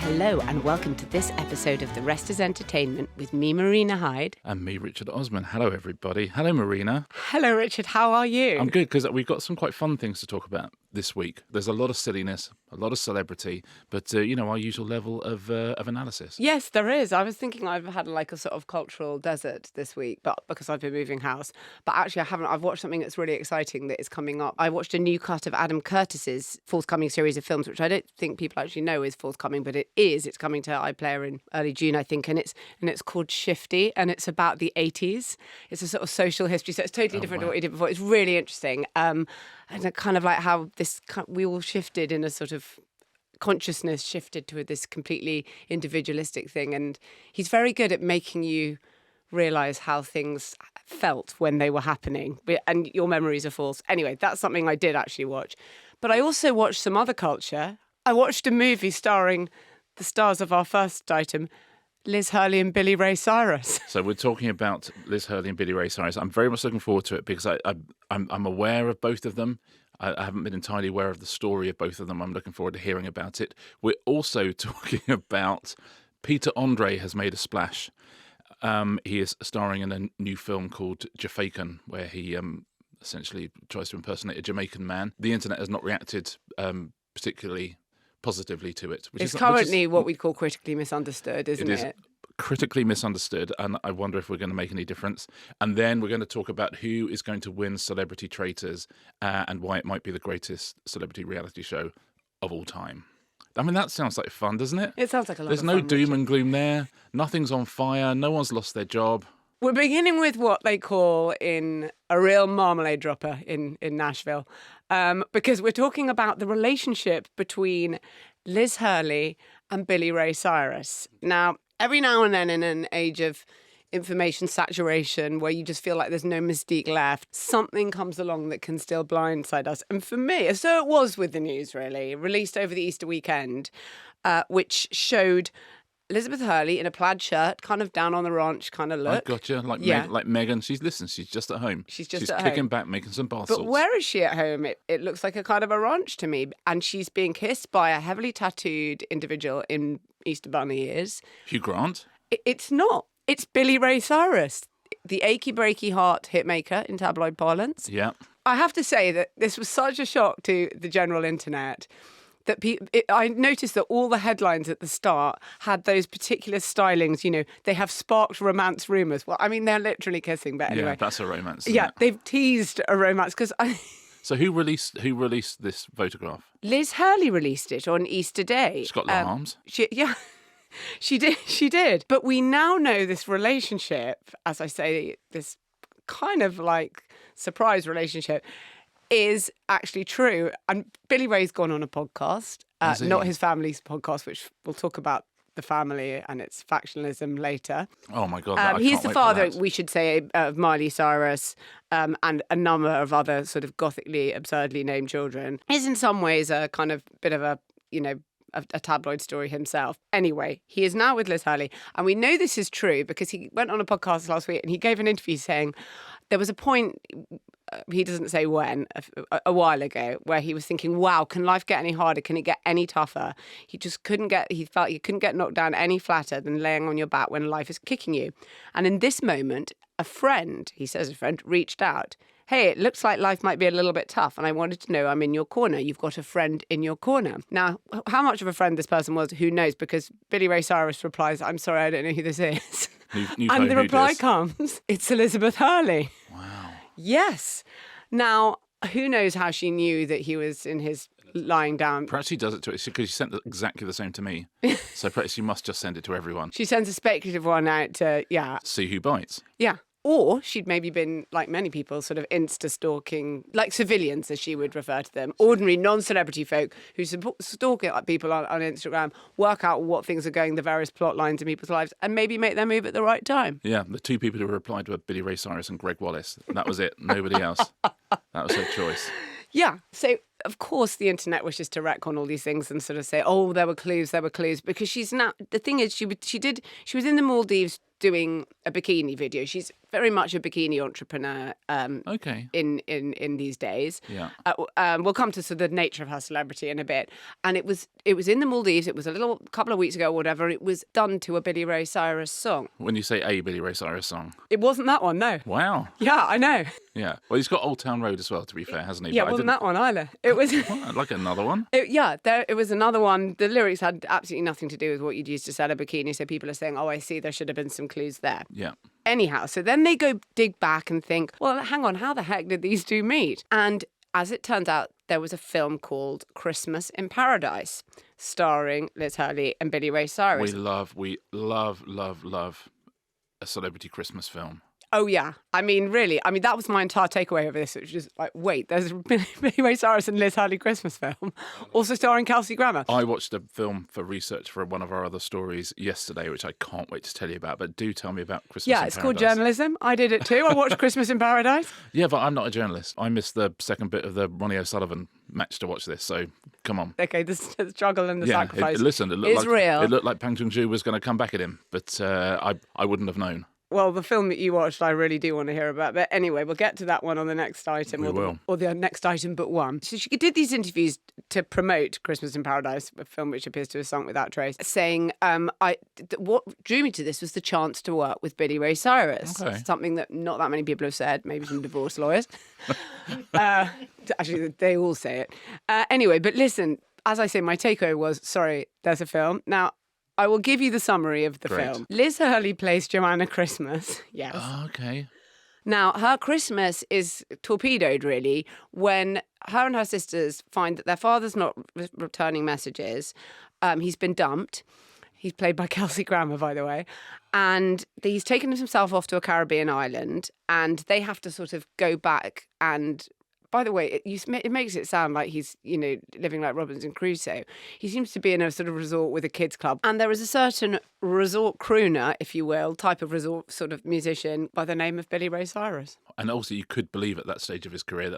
Hello and welcome to this episode of The Rest is Entertainment with me, Marina Hyde. And me, Richard Osman. Hello, everybody. Hello, Marina. Hello, Richard. How are you? I'm good because we've got some quite fun things to talk about this week. There's a lot of silliness, a lot of celebrity, but, our usual level of analysis. Yes, there is. I was thinking I've had like a sort of cultural desert this week, but because I've been moving house. But actually, I haven't. I've watched something that's really exciting that is coming up. I watched a new cut of Adam Curtis's forthcoming series of films, which I don't think people actually know is forthcoming, but it is. It's coming to iPlayer in early June, I think, and it's called Shifty, and it's about the 80s. It's a sort of social history, so it's totally different to what he did before. It's really interesting, and kind of like how we all shifted in a sort of consciousness shifted to this completely individualistic thing, and he's very good at making you realise how things felt when they were happening, and your memories are false. Anyway, that's something I did actually watch. But I also watched some other culture. I watched a movie starring the stars of our first item, Liz Hurley and Billy Ray Cyrus. So we're talking about Liz Hurley and Billy Ray Cyrus. I'm very much looking forward to it because I'm aware of both of them. I haven't been entirely aware of the story of both of them. I'm looking forward to hearing about it. We're also talking about Peter Andre has made a splash. He is starring in a new film called Jafaican, where he essentially tries to impersonate a Jamaican man. The internet has not reacted particularly positively to it. It's currently what we'd call critically misunderstood, isn't it? It is critically misunderstood, and I wonder if we're going to make any difference. And then we're going to talk about who is going to win Celebrity Traitors and why it might be the greatest celebrity reality show of all time. I mean, that sounds like fun, doesn't it? It sounds like a lot of fun. There's no doom and gloom there. Nothing's on fire. No one's lost their job. We're beginning with what they call in a real marmalade dropper in Nashville, because we're talking about the relationship between Liz Hurley and Billy Ray Cyrus. Now, every now and then in an age of information saturation where you just feel like there's no mystique left, something comes along that can still blindside us. And for me, so it was with the news, really, released over the Easter weekend, which showed Elizabeth Hurley in a plaid shirt, kind of down on the ranch kind of look. I gotcha. Like Megan. She's just at home. She's at home. She's kicking back, making some bath salts. But where is she at home? It looks like a kind of a ranch to me. And she's being kissed by a heavily tattooed individual in Easter Bunny ears. Hugh Grant? It's not. It's Billy Ray Cyrus, the Achey Breaky Heart hitmaker in tabloid parlance. Yeah. I have to say that this was such a shock to the general internet that I noticed that all the headlines at the start had those particular stylings. They have sparked romance rumours. Well, I mean, they're literally kissing, but anyway. Yeah, that's a romance. Yeah, It? They've teased a romance because So who released this photograph? Liz Hurley released it on Easter Day. She's got long arms. She did. But we now know this relationship, as I say, this kind of like surprise relationship, is actually true. And Billy Ray's gone on a podcast, not his family's podcast, which we'll talk about the family and its factionalism later. Oh my God! He's the father, we should say, of Miley Cyrus and a number of other sort of gothically, absurdly named children. Is in some ways a kind of bit of a tabloid story himself. Anyway, he is now with Liz Hurley. And we know this is true because he went on a podcast last week and he gave an interview saying there was a point, he doesn't say when, a while ago, where he was thinking, wow, can life get any harder? Can it get any tougher? He felt you couldn't get knocked down any flatter than laying on your back when life is kicking you. And in this moment, a friend reached out. Hey, it looks like life might be a little bit tough, and I wanted to know I'm in your corner. You've got a friend in your corner. Now, how much of a friend this person was, who knows? Because Billy Ray Cyrus replies, I'm sorry, I don't know who this is. And the reply comes, it's Elizabeth Hurley. Wow. Yes. Now, who knows how she knew that he was in his lying down. Perhaps she does it to it because she sent exactly the same to me. So perhaps she must just send it to everyone. She sends a speculative one out to, see who bites. Yeah. Or she'd maybe been, like many people, sort of insta-stalking, like civilians, as she would refer to them, ordinary non-celebrity folk who stalk people on Instagram, work out what things are going, the various plot lines in people's lives, and maybe make their move at the right time. Yeah, the two people who replied were Billy Ray Cyrus and Greg Wallace. That was it. Nobody else. That was her choice. Yeah. So, of course, the internet wishes to retcon all these things and sort of say, oh, there were clues, because she's now, the thing is, she was in the Maldives doing a bikini video. She's very much a bikini entrepreneur Okay. in these days. Yeah. We'll come to sort of the nature of her celebrity in a bit. And it was in the Maldives. It was a couple of weeks ago or whatever. It was done to a Billy Ray Cyrus song. When you say a Billy Ray Cyrus song. It wasn't that one, no. Wow. Yeah, I know. Yeah. Well, he's got Old Town Road as well, to be fair, hasn't he? Yeah, But it wasn't that one either. It was... Well, I'd like another one. It was another one. The lyrics had absolutely nothing to do with what you'd use to sell a bikini. So people are saying, oh, I see, there should have been some clues there. Yeah. Anyhow, so then they go dig back and think, well, hang on, how the heck did these two meet? And as it turns out, there was a film called Christmas in Paradise, starring Liz Hurley and Billy Ray Cyrus. We love a celebrity Christmas film. Oh, yeah. I mean, really. I mean, that was my entire takeaway of this. It was just like, wait, there's a Billy Ray Cyrus and Liz Hurley Christmas film, also starring Kelsey Grammer. I watched a film for research for one of our other stories yesterday, which I can't wait to tell you about. But do tell me about Christmas in Paradise. Yeah, it's called journalism. I did it too. I watched Christmas in Paradise. Yeah, but I'm not a journalist. I missed the second bit of the Ronnie O'Sullivan match to watch this, so come on. Okay, the struggle and the sacrifice It looked real. It looked like Pang Chung-ju was going to come back at him, but I wouldn't have known. Well, the film that you watched, I really do want to hear about. But anyway, we'll get to that one on the next item. We will. Or the next item but one. So she did these interviews to promote Christmas in Paradise, a film which appears to have sunk without trace, saying, what drew me to this was the chance to work with Billy Ray Cyrus. Okay. Something that not that many people have said, maybe some divorce lawyers. Actually, they all say it. Anyway, but listen, as I say, my takeaway was, sorry, there's a film. Now, I will give you the summary of the film. Liz Hurley plays Joanna Christmas. Yes. Oh, okay. Now, her Christmas is torpedoed, really, when her and her sisters find that their father's not returning messages. He's been dumped. He's played by Kelsey Grammer, by the way. And he's taken himself off to a Caribbean island, and they have to sort of go back and... By the way, it makes it sound like he's, living like Robinson Crusoe. He seems to be in a sort of resort with a kids club. And there is a certain resort crooner, if you will, type of resort sort of musician by the name of Billy Ray Cyrus. And also you could believe at that stage of his career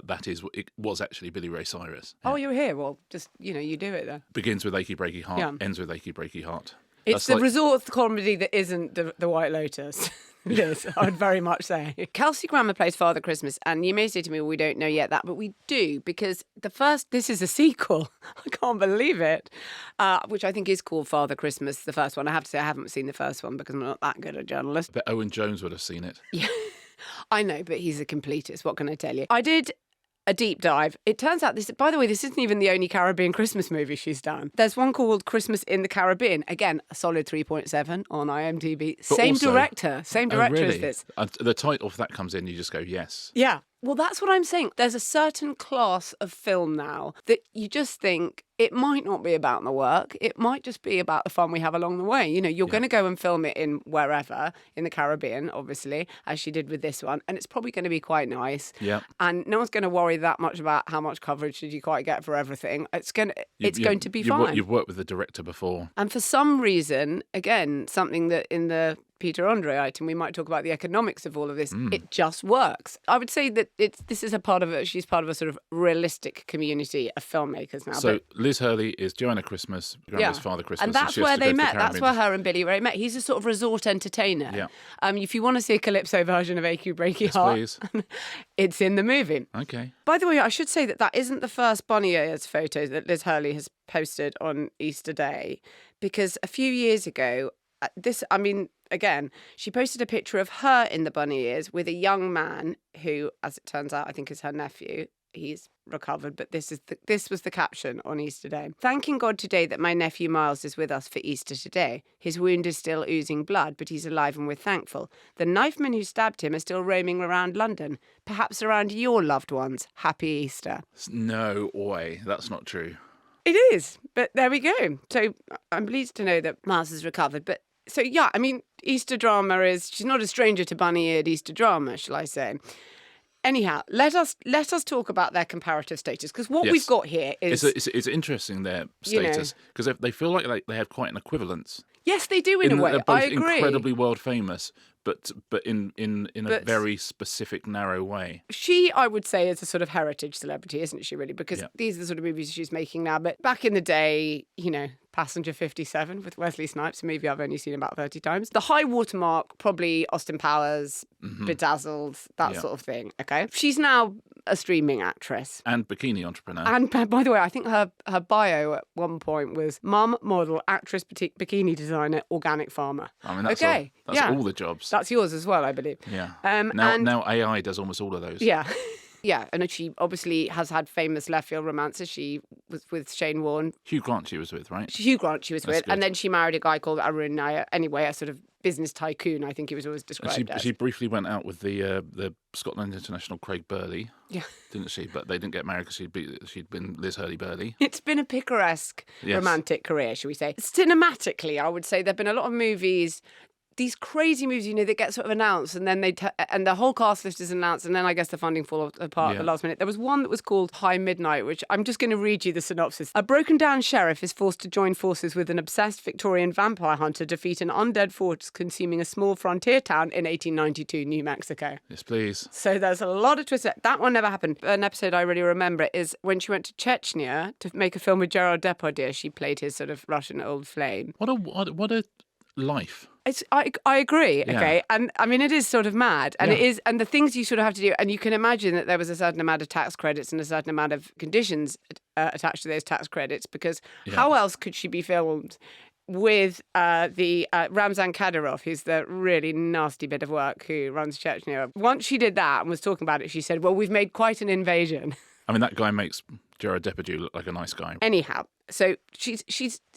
it was actually Billy Ray Cyrus. Yeah. Oh, you're here? Well, just, you do it then. Begins with Achey Breaky Heart, ends with Achey Breaky Heart. It's the resort comedy that isn't the White Lotus. Liz, I would very much say. Kelsey Grammer plays Father Christmas, and you may say to me, well, we don't know yet that, but we do, because this is a sequel. I can't believe it, which I think is called Father Christmas, the first one. I have to say I haven't seen the first one because I'm not that good a journalist. But Owen Jones would have seen it. Yeah, I know, but he's a completist. What can I tell you? I did a deep dive. It turns out by the way, this isn't even the only Caribbean Christmas movie she's done. There's one called Christmas in the Caribbean. Again, a solid 3.7 on IMDb. Same director as this. The title, if that comes in, you just go, yes. Yeah. Well, that's what I'm saying. There's a certain class of film now that you just think it might not be about the work. It might just be about the fun we have along the way. You're going to go and film it in wherever, in the Caribbean, obviously, as she did with this one. And it's probably going to be quite nice. Yeah. And no one's going to worry that much about how much coverage did you quite get for everything. It's going to be fine. You've worked with the director before. And for some reason, again, something that in the Peter Andre item, we might talk about the economics of all of this. It just works. I would say that she's part of a sort of realistic community of filmmakers now. So Liz Hurley is Joanna Christmas, Grammer's Father Christmas. And that's where they met. That's where her and Billy Ray met. He's a sort of resort entertainer. Yeah. If you want to see a calypso version of Achey Breaky Heart, please. It's in the movie. Okay. By the way, I should say that isn't the first Bonnie Ayers photo that Liz Hurley has posted on Easter Day, because a few years ago, again, she posted a picture of her in the bunny ears with a young man who, as it turns out, I think is her nephew. He's recovered, but this was the caption on Easter Day. Thanking God today that my nephew Miles is with us for Easter today. His wound is still oozing blood, but he's alive and we're thankful. The knifemen who stabbed him are still roaming around London, perhaps around your loved ones. Happy Easter. No way, that's not true. It is, but there we go. So I'm pleased to know that Miles has recovered, but so, yeah, Easter drama she's not a stranger to bunny-eared Easter drama, shall I say. Anyhow, let us talk about their comparative status, because what we've got here is... It's interesting, their status, because they feel like they have quite an equivalence. Yes, they do in a way. They're both I agree. Incredibly world famous, but in a very specific, narrow way. She, I would say, is a sort of heritage celebrity, isn't she, really? Because these are the sort of movies she's making now. But back in the day, Passenger 57 with Wesley Snipes, a movie I've only seen about 30 times. The high watermark, probably Austin Powers, Bedazzled, that sort of thing. Okay. She's now a streaming actress. And bikini entrepreneur. And by the way, I think her bio at one point was mum, model, actress, bikini designer, organic farmer. I mean, that's all the jobs. That's yours as well, I believe. Yeah. Now AI does almost all of those. Yeah. Yeah, and she obviously has had famous left field romances. She was with Shane Warne. Hugh Grant she was with, right? Hugh Grant she was That's with. good. And then she married a guy called Arun Nair. Anyway, a sort of business tycoon, I think he was always described as. She briefly went out with the Scotland international Craig Burley, yeah, didn't she? But they didn't get married because she'd been Liz Hurley Burley. It's been a picaresque romantic career, shall we say. Cinematically, I would say there have been a lot of movies, these crazy movies, that get sort of announced and then and the whole cast list is announced and then I guess the funding falls apart at the last minute. There was one that was called High Midnight, which I'm just going to read you the synopsis. A broken down sheriff is forced to join forces with an obsessed Victorian vampire hunter to defeat an undead force consuming a small frontier town in 1892, New Mexico. Yes, please. So there's a lot of twists. That one never happened. An episode I really remember is when she went to Chechnya to make a film with Gerard Depardieu. She played his sort of Russian old flame. What a life. I agree, Yeah. okay? And I mean, it is sort of mad. And it is, and the things you sort of have to do, and you can imagine that there was a certain amount of tax credits and a certain amount of conditions attached to those tax credits, because how else could she be filmed with the Ramzan Kadyrov, who's the really nasty bit of work who runs Chechnya? Once she did that and was talking about it, she said, well, we've made quite an invasion. I mean, that guy makes Gerard Depardieu look like a nice guy. Anyhow, so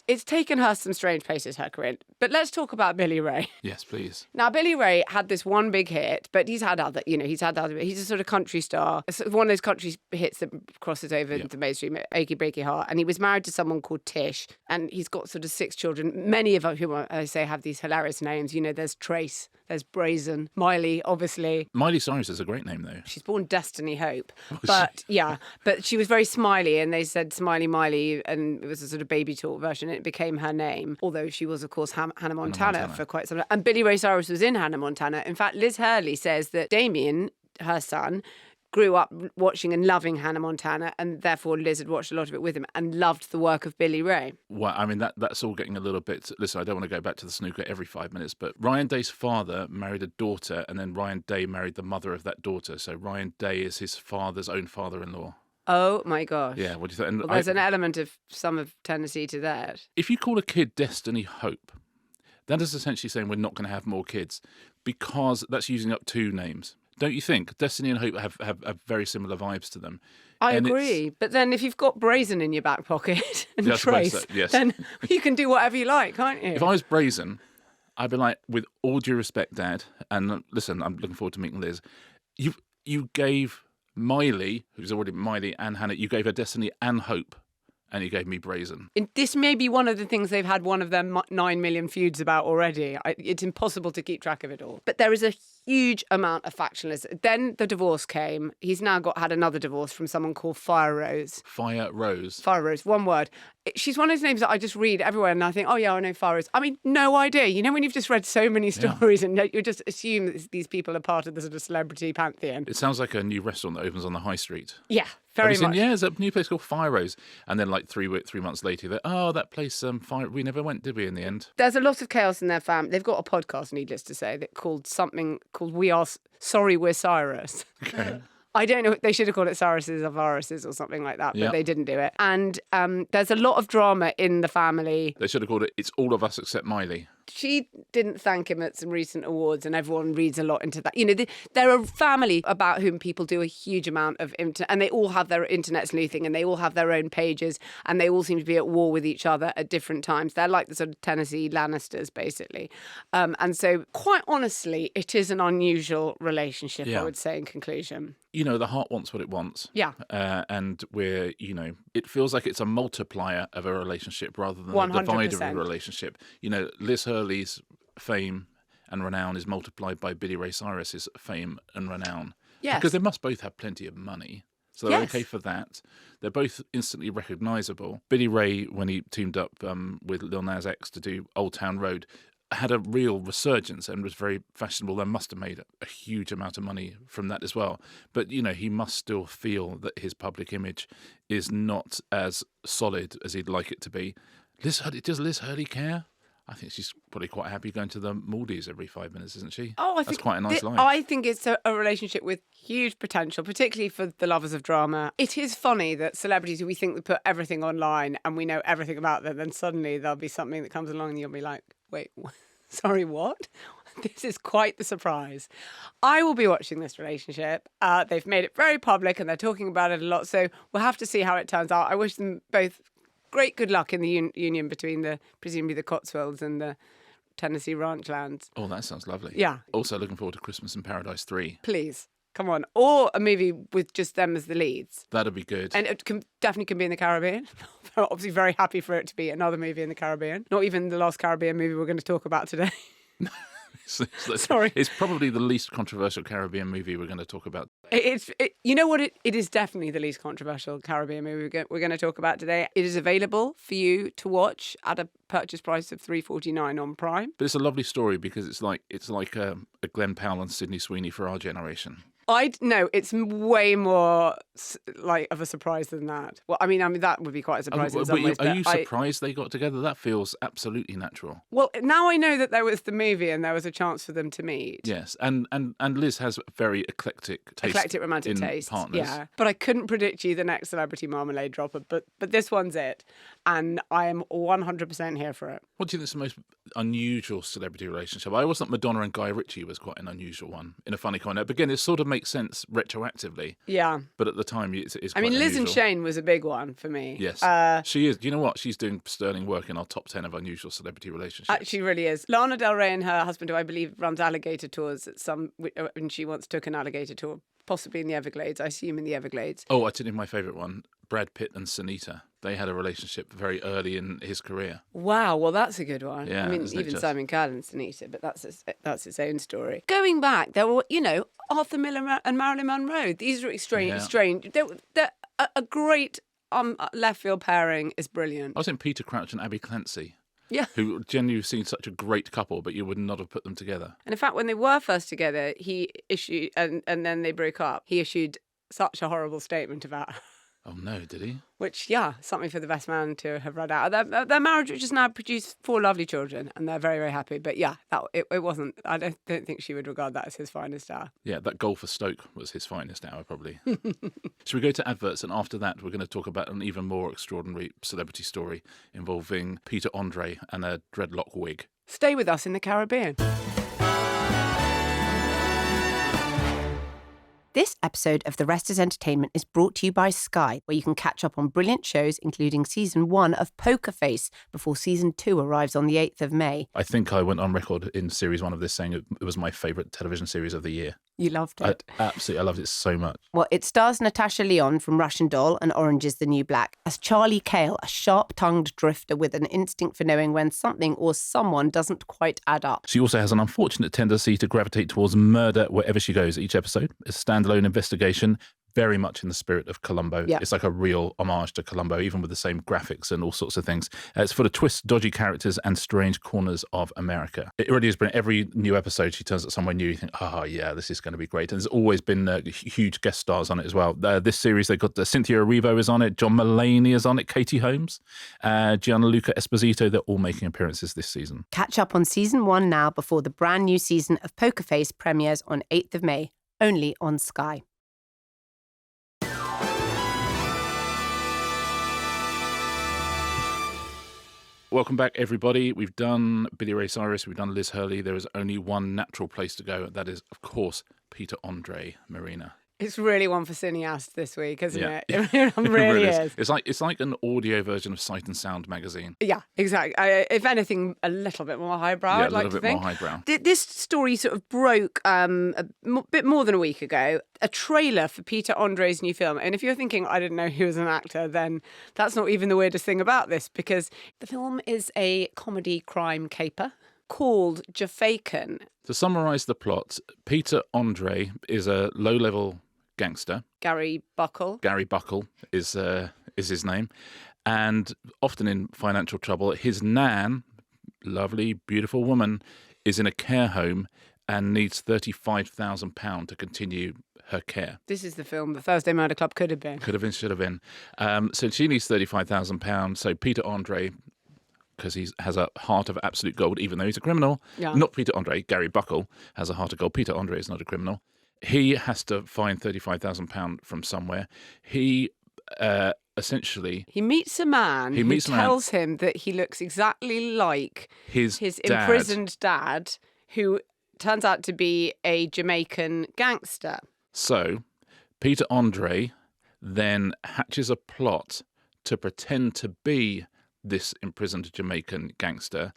it's taken her some strange places, her career. But let's talk about Billy Ray. Yes, please. Now, Billy Ray had this one big hit, but he's had other, he's a sort of country star. It's one of those country hits that crosses over the mainstream, Achey Breaky Heart. And he was married to someone called Tish, and he's got sort of 6 children, many of whom I say have these hilarious names. There's Trace, there's Brazen, Miley, obviously. Miley Cyrus is a great name, though. She's born Destiny Hope. But she was very smiley, and they said Smiley Miley, and it was a sort of baby talk version, and it became her name. Although she was, of course, Hannah Montana for quite some time. And Billy Ray Cyrus was in Hannah Montana. In fact, Liz Hurley says that Damien, her son, grew up watching and loving Hannah Montana, and therefore Liz had watched a lot of it with him and loved the work of Billy Ray. Well, I mean, that's all getting a little bit... Listen, I don't want to go back to the snooker every 5 minutes, but Ryan Day's father married a daughter, and then Ryan Day married the mother of that daughter. So Ryan Day is his father's own father-in-law. Oh, my gosh. Yeah, what do you think? Well, there's an element of some of Tennessee to that. If you call a kid Destiny Hope, that is essentially saying we're not going to have more kids, because that's using up 2 names. Don't you think? Destiny and Hope have very similar vibes to them. I agree. But then if you've got Brazen in your back pocket and Trace, yes. then you can do whatever you like, can't you? If I was Brazen, I'd be like, with all due respect, Dad, and listen, I'm looking forward to meeting Liz, you gave Miley, who's already Miley and Hannah, you gave her Destiny and Hope, and you gave me Brazen. This may be one of the things they've had one of their 9 million feuds about already. It's impossible to keep track of it all. But there is a huge amount of factionalism. Then the divorce came. He's now had another divorce from someone called Fire Rose. Fire Rose. Fire Rose, one word. She's one of those names that I just read everywhere and I think, oh yeah, I know Fire Rose. I mean, no idea. When you've just read so many stories and you just assume that these people are part of the sort of celebrity pantheon. It sounds like a new restaurant that opens on the high street. Yeah. Very much. There's a new place called Fire Rose. And then like 3 months later, that place, Fire... We never went, did we, in the end? There's a lot of chaos in their family. They've got a podcast, needless to say, that called We Are Sorry We're Cyrus. Okay. I don't know. They should have called it Cyrus's or Viruses or something like that, but they didn't do it. And there's a lot of drama in the family. They should have called it It's All of Us Except Miley. She didn't thank him at some recent awards, and everyone reads a lot into that. They're a family about whom people do a huge amount of internet, and they all have their internet sleuthing, and they all have their own pages, and they all seem to be at war with each other at different times. They're like the sort of Tennessee Lannisters, basically. And so, quite honestly, it is an unusual relationship, I would say, in conclusion. The heart wants what it wants. Yeah. And we're, it feels like it's a multiplier of a relationship rather than 100%. a divider of a relationship. Liz Hurley's fame and renown is multiplied by Billy Ray Cyrus's fame and renown. Yes. Because they must both have plenty of money. So they're okay for that. They're both instantly recognisable. Billy Ray, when he teamed up with Lil Nas X to do Old Town Road, had a real resurgence and was very fashionable. They must have made a huge amount of money from that as well. But, he must still feel that his public image is not as solid as he'd like it to be. Does Liz Hurley care? I think she's probably quite happy going to the Maldives every 5 minutes, isn't she? Oh, That's quite a nice life. I think it's a relationship with huge potential, particularly for the lovers of drama. It is funny that celebrities who we think they put everything online and we know everything about them, then suddenly there'll be something that comes along and you'll be like, wait, sorry, what? This is quite the surprise. I will be watching this relationship. They've made it very public and they're talking about it a lot, so we'll have to see how it turns out. I wish them both great good luck in the union between presumably the Cotswolds and the Tennessee ranch lands. Oh, that sounds lovely. Yeah. Also looking forward to Christmas in Paradise 3. Please, come on. Or a movie with just them as the leads. That'd be good. And it definitely can be in the Caribbean. I'm obviously very happy for it to be another movie in the Caribbean. Not even the last Caribbean movie we're going to talk about today. Sorry. It's probably the least controversial Caribbean movie we're going to talk about. You know what? It is definitely the least controversial Caribbean movie we're going to talk about today. It is available for you to watch at a purchase price of $3.49 on Prime. But it's a lovely story because it's like a Glenn Powell and Sydney Sweeney for our generation. No, it's way more like of a surprise than that. Well, I mean that would be quite a surprise in some ways. Are you surprised they got together? That feels absolutely natural. Well, now I know that there was the movie and there was a chance for them to meet. Yes, and Liz has very eclectic romantic taste. Partners. Yeah, but I couldn't predict you the next Celebrity Marmalade dropper. But this one's it, and I am 100% here for it. What do you think is the most unusual celebrity relationship? I always thought Madonna and Guy Ritchie was quite an unusual one in a funny kind of. But again, it sort of makes sense retroactively. Yeah. But at the time, it's quite I mean, Liz unusual. and Shane was a big one for me. Yes. She is. Do you know what? She's doing sterling work in our top 10 of unusual celebrity relationships. She really is. Lana Del Rey and her husband, who I believe runs alligator tours and she once took an alligator tour, possibly in the Everglades, I assume in the Everglades. Oh, I tell you my favourite one, Brad Pitt and Sunita. They had a relationship very early in his career. Wow, well, that's a good one. Yeah, I mean, even Simon Cowell and Sunita, but that's its own story. Going back, there were, Arthur Miller and Marilyn Monroe. These are strange. They're a great left field pairing is brilliant. I was in Peter Crouch and Abby Clancy. Yeah. Who genuinely seemed such a great couple, but you would not have put them together. And in fact, when they were first together, he issued, and then they broke up, he issued such a horrible statement about her. Oh, no, did he? Which, yeah, something for the best man to have read out. Their marriage, which has now produced 4 lovely children, and they're very, very happy. But yeah, it wasn't. I don't think she would regard that as his finest hour. Yeah, that goal for Stoke was his finest hour, probably. Should we go to adverts? And after that, we're going to talk about an even more extraordinary celebrity story involving Peter Andre and a dreadlock wig. Stay with us in the Caribbean. This episode of The Rest is Entertainment is brought to you by Sky, where you can catch up on brilliant shows, including Season 1 of Poker Face, before Season 2 arrives on the 8th of May. I think I went on record in Series 1 of this saying it was my favourite television series of the year. You loved it. I loved it so much. Well, it stars Natasha Lyonne from Russian Doll and Orange is the New Black as Charlie Cale, a sharp-tongued drifter with an instinct for knowing when something or someone doesn't quite add up. She also has an unfortunate tendency to gravitate towards murder wherever she goes. Each episode is a standalone investigation, very much in the spirit of Columbo. Yep. It's like a real homage to Columbo, even with the same graphics and all sorts of things. It's full of twists, dodgy characters, and strange corners of America. It really has been every new episode she turns up somewhere new. You think, oh, yeah, this is going to be great. And there's always been huge guest stars on it as well. This series, they've got Cynthia Erivo is on it, John Mulaney is on it, Katie Holmes, Gianluca Esposito. They're all making appearances this season. Catch up on Season 1 now before the brand new season of Poker Face premieres on 8th of May, only on Sky. Welcome back, everybody. We've done Billy Ray Cyrus, we've done Liz Hurley. There is only one natural place to go. That is, of course, Peter Andre Marina. It's really one for cineasts this week, isn't it? It really is. It's like an audio version of Sight and Sound magazine. Yeah, exactly. If anything, a little bit more highbrow, Yeah, I'd like to think. A little bit more highbrow. This story sort of broke a bit more than a week ago. A trailer for Peter Andre's new film. And if you're thinking, I didn't know he was an actor, then that's not even the weirdest thing about this, because the film is a comedy crime caper called Jafaican. To summarise the plot, Peter Andre is a low-level gangster. Gary Buckle is his name, and often in financial trouble. His nan, lovely, beautiful woman, is in a care home and needs £35,000 to continue her care. This is the film the Thursday Murder Club could have been. Should have been. So she needs £35,000. So Peter Andre, because he has a heart of absolute gold, even though he's a criminal. Yeah. Not Peter Andre. Gary Buckle has a heart of gold. Peter Andre is not a criminal. He has to find £35,000 from somewhere. He essentially... He meets a man who tells him that he looks exactly like his dad. Imprisoned dad, who turns out to be a Jamaican gangster. So, Peter Andre then hatches a plot to pretend to be this imprisoned Jamaican gangster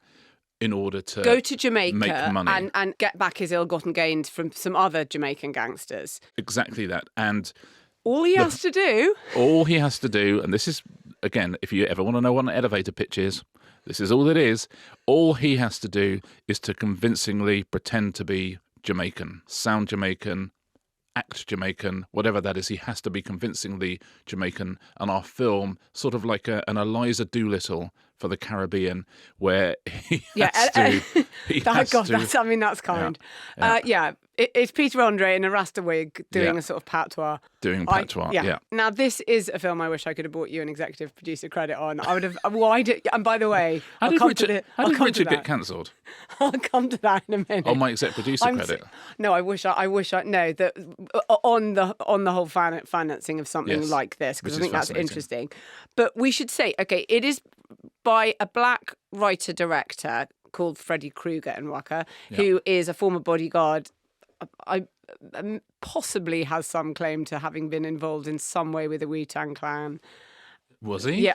in order to go to Jamaica make money. And get back his ill-gotten gains from some other Jamaican gangsters. Exactly that. And all he has to do, and this is, again, if you ever want to know what an elevator pitch is, this is all it is. All he has to do is to convincingly pretend to be Jamaican, sound Jamaican, act Jamaican, whatever that is. He has to be convincingly Jamaican. And our film, sort of like an Eliza Doolittle for the Caribbean, where he has to... that's kind. It's Peter Andre in a Rasta wig doing a sort of patois. Now, this is a film I wish I could have bought you an executive producer credit on. I would have... and by the way... How did Richard get cancelled? I'll come to that in a minute. On my exec producer credit? No, I wish I know that on the whole financing of something like this, because I think that's interesting. But we should say, okay, it is by a black writer-director called Freddy Krueger Nwaka, who is a former bodyguard. I possibly has some claim to having been involved in some way with the Wu-Tang Clan. Was he? Yeah.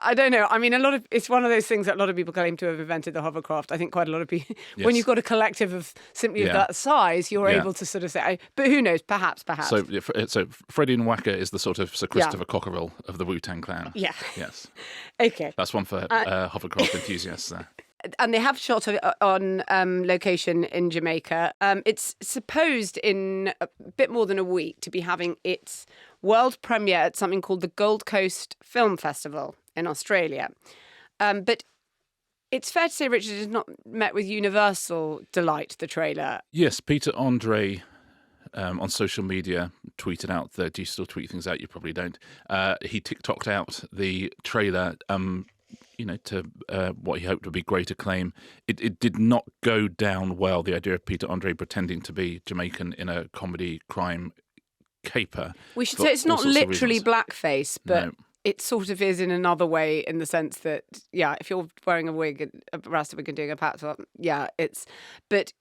I don't know. I mean, it's one of those things that a lot of people claim to have invented the hovercraft. I think quite a lot of people, when you've got a collective of simply of that size, you're able to sort of say, but who knows, perhaps. So Freddie Nwaka is the sort of Sir Christopher Cockerell of the Wu-Tang Clan. Yeah. Yes. Okay. That's one for hovercraft enthusiasts there. And they have shot on location in Jamaica. It's supposed in a bit more than a week to be having its world premiere at something called the Gold Coast Film Festival in Australia. But it's fair to say Richard has not met with universal delight, the trailer. Yes, Peter Andre on social media tweeted out that... Do you still tweet things out? You probably don't. He TikToked out the trailer... to what he hoped would be great acclaim. It did not go down well, the idea of Peter Andre pretending to be Jamaican in a comedy crime caper. We should say it's not literally blackface, but it sort of is in another way, in the sense that, if you're wearing a wig, a Rasta wig and doing a patois, but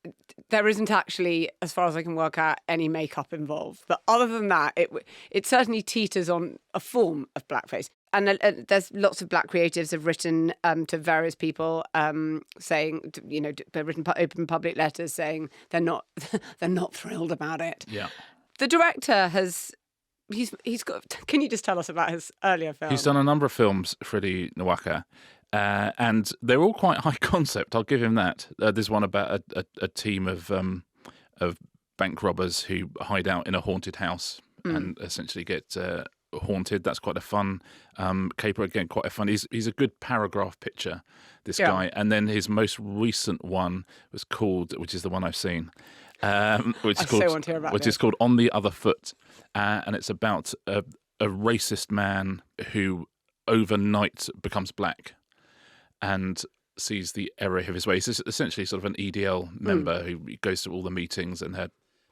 there isn't actually, as far as I can work out, any makeup involved. But other than that, it certainly teeters on a form of blackface. And there's lots of black creatives have written to various people saying, they've written open public letters saying they're not thrilled about it. Yeah. The director he's got. Can you just tell us about his earlier film? He's done a number of films, Freddie Nwaka, and they're all quite high concept. I'll give him that. There's one about a team of bank robbers who hide out in a haunted house and essentially get haunted. That's quite a fun caper. Again, quite a fun. He's a good paragraph picture, this guy. And then his most recent one was called, which is the one I've seen, which is called On the Other Foot, and it's about a racist man who overnight becomes black and sees the error of his ways. It's essentially sort of an EDL member who goes to all the meetings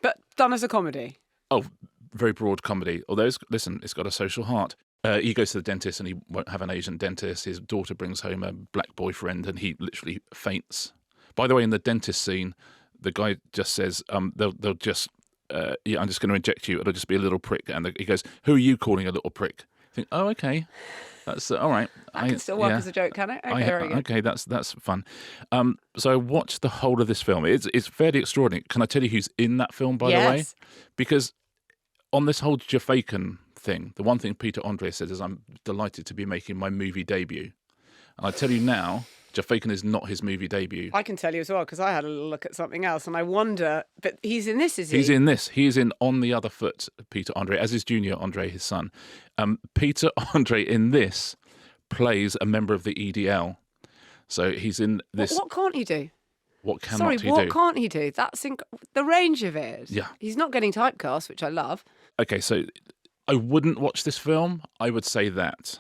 but done as a comedy. Oh, very broad comedy. Although, it's got a social heart. He goes to the dentist and he won't have an Asian dentist. His daughter brings home a black boyfriend and he literally faints. By the way, in the dentist scene, the guy just says, they'll just, I'm just going to inject you. It'll just be a little prick. And he goes, who are you calling a little prick? I think, oh, okay. That's all right. That can still work as a joke, can it? Okay, very good. Okay, that's fun. So I watched the whole of this film. It's fairly extraordinary. Can I tell you who's in that film, by the way? Because on this whole Jafaican thing, the one thing Peter Andre says is, I'm delighted to be making my movie debut. And I tell you now, Jafaican is not his movie debut. I can tell you as well, because I had a little look at something else, and I wonder, but he's in this, is he? He's in this. He is in On the Other Foot, Peter Andre, as is Junior Andre, his son. Peter Andre in this plays a member of the EDL. So he's in this... What can't he do? What cannot he do? What can't he do? That's the range of it. Yeah. He's not getting typecast, which I love. Okay, so I wouldn't watch this film. I would say that.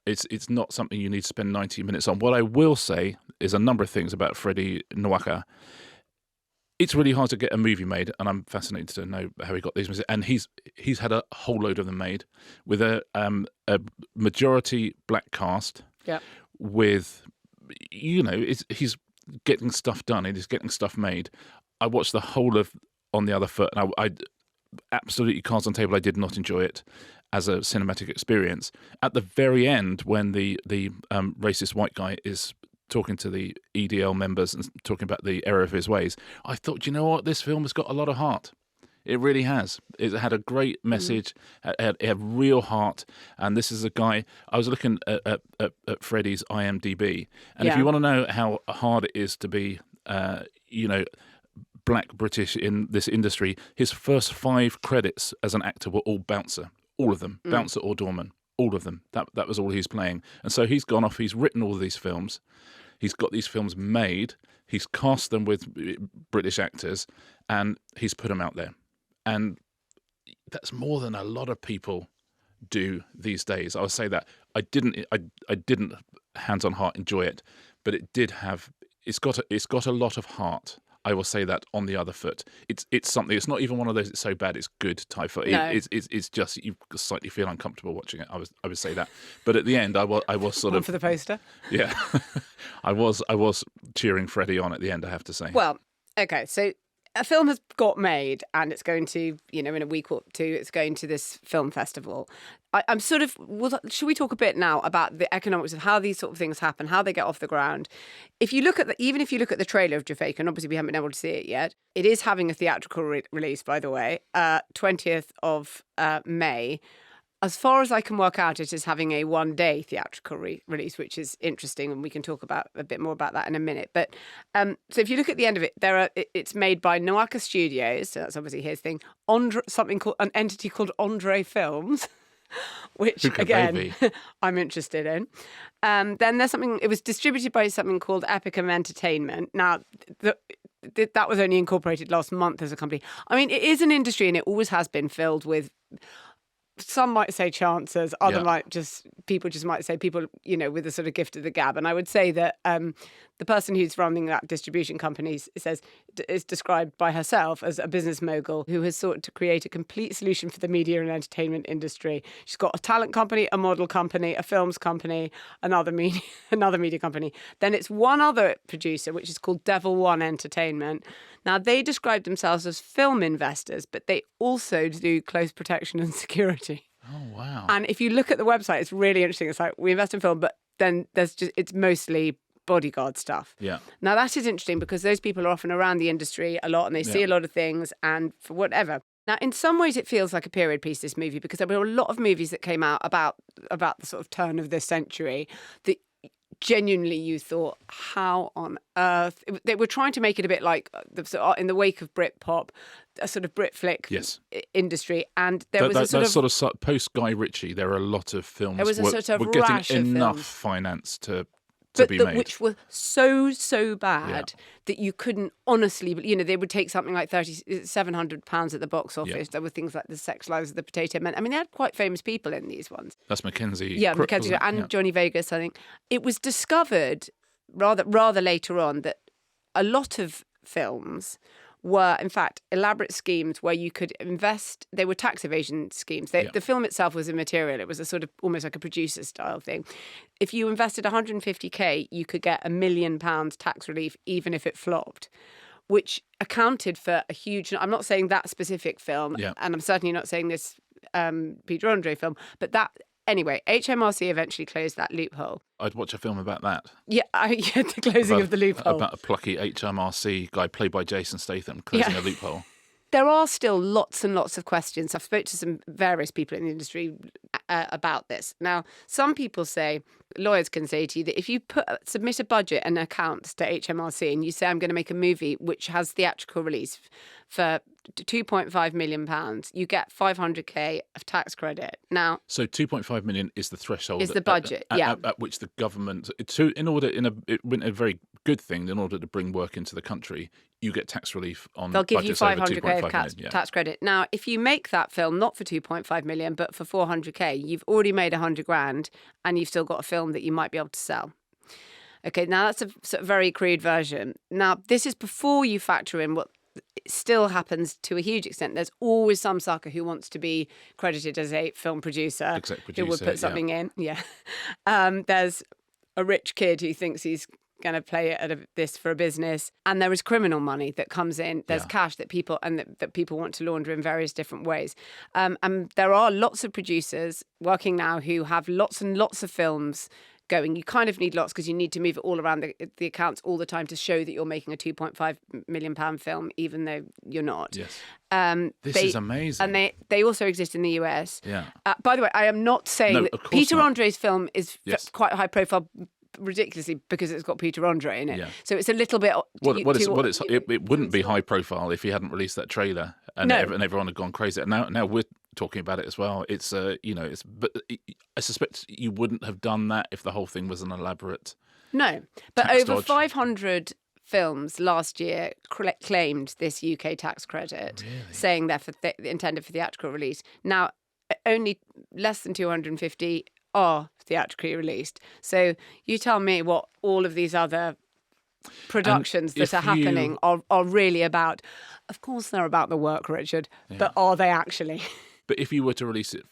It's not something you need to spend 90 minutes on. What I will say is a number of things about Freddie Nwaka. It's really hard to get a movie made, and I'm fascinated to know how he got these movies. And he's had a whole load of them made with a majority black cast. Yeah. With, he's getting stuff done and he's getting stuff made. I watched the whole of On the Other Foot, and I absolutely, cards on table, I did not enjoy it as a cinematic experience. At the very end, when the racist white guy is talking to the EDL members and talking about the error of his ways, I thought, you know what, this film has got a lot of heart. It really has. It had a great message. It had real heart. And this is a guy. I was looking at Freddie's IMDb, and if you want to know how hard it is to be, black British in this industry, his first 5 credits as an actor were all bouncer, all of them, bouncer or doorman, all of them. That was all he's playing. And so he's gone off. He's written all of these films. He's got these films made. He's cast them with British actors, and he's put them out there. And that's more than a lot of people do these days. I would say that I didn't hands on heart enjoy it, but it did have. It's got a lot of heart. I will say that On the Other Foot. It's something. It's not even one of those. It's so bad it's good type. No. It's just you slightly feel uncomfortable watching it. I would say that. But at the end, I was sort of for the poster. Yeah, I was cheering Freddie on at the end. I have to say. Well, okay, so a film has got made, and it's going to, in a week or two, it's going to this film festival. I'm sort of, should we talk a bit now about the economics of how these sort of things happen, how they get off the ground? If you look at even if you look at the trailer of Jafaican, obviously we haven't been able to see it yet. It is having a theatrical release, by the way, 20th of May. As far as I can work out, it is having a one-day theatrical release, which is interesting, and we can talk about a bit more about that in a minute. But so if you look at the end of it, it's made by Nwaka Studios, so that's obviously his thing. An entity called Andre Films, which again I'm interested in. Then there's something. It was distributed by something called Epicum Entertainment. Now that was only incorporated last month as a company. I mean, it is an industry, and it always has been filled with. Some might say chances, other people might say people, with a sort of gift of the gab. And I would say that the person who's running that distribution company is described by herself as a business mogul who has sought to create a complete solution for the media and entertainment industry. She's got a talent company, a model company, a films company, another media company. Then it's one other producer, which is called Devil One Entertainment. Now, they describe themselves as film investors, but they also do close protection and security. Oh, wow. And if you look at the website, it's really interesting. It's like, we invest in film, but then it's mostly bodyguard stuff. Yeah. Now, that is interesting because those people are often around the industry a lot and they see a lot of things and for whatever. Now, in some ways, it feels like a period piece, this movie, because there were a lot of movies that came out about the sort of turn of this century that genuinely you thought, how on earth? They were trying to make it a bit like in the wake of Britpop, a sort of Brit flick industry, and there was a sort of post Guy Ritchie. There are a lot of films. There was a sort of we're rash getting of enough films. finance to be made, which were so bad that you couldn't honestly. They would take something like £700 at the box office. Yeah. There were things like The Sex Lives of the Potato Men. I mean, they had quite famous people in these ones. That's Mackenzie. Yeah, Crook, Mackenzie and Johnny Vegas. I think it was discovered rather later on that a lot of films were, in fact, elaborate schemes where you could invest. They were tax evasion schemes. The film itself was immaterial. It was a sort of almost like a producer style thing. If you invested 150k, you could get £1 million tax relief, even if it flopped, which accounted for a huge. I'm not saying that specific film, and I'm certainly not saying this Peter Andre film, but that. Anyway, HMRC eventually closed that loophole. I'd watch a film about that. Yeah, the closing of the loophole. About a plucky HMRC guy played by Jason Statham closing a loophole. There are still lots and lots of questions. I've spoken to some various people in the industry about this. Now, some people say, lawyers can say to you that if you submit a budget and accounts to HMRC and you say, I'm going to make a movie which has theatrical release for £2.5 million, you get 500k of tax credit. Now, so 2.5 million is the threshold. Is the budget, at which the government, in a very good thing. In order to bring work into the country, you get tax relief on They'll give you budgets over 500k of 2.5 million. Yeah. tax credit. Now, if you make that film not for 2.5 million, but for 400k, you've already made 100 grand and you've still got a film that you might be able to sell. Okay, now that's a sort of very crude version. Now, this is before you factor in what still happens to a huge extent. There's always some sucker who wants to be credited as a film producer, who would put something in. Yeah. There's a rich kid who thinks he's going to play this for a business, and there is criminal money that comes in. There's cash that people that people want to launder in various different ways. And there are lots of producers working now who have lots and lots of films going. You kind of need lots because you need to move it all around the accounts all the time to show that you're making a £2.5 million film, even though you're not. Yes. This is amazing. And they also exist in the US. Yeah. By the way, I am not saying that Peter Andre's film is quite high profile, ridiculously, because it's got Peter Andre in it. Yeah. So it's a little bit. It wouldn't be high profile if he hadn't released that trailer and everyone had gone crazy. And now we're talking about it as well. It's but I suspect you wouldn't have done that if the whole thing was an elaborate. No, but over 500 films last year claimed this UK tax credit, saying they're intended for theatrical release. Now, only less than 250 are theatrically released. So you tell me what all of these other productions that are happening are really about. Of course they're about the work, Richard, but are they actually? But if you were to release it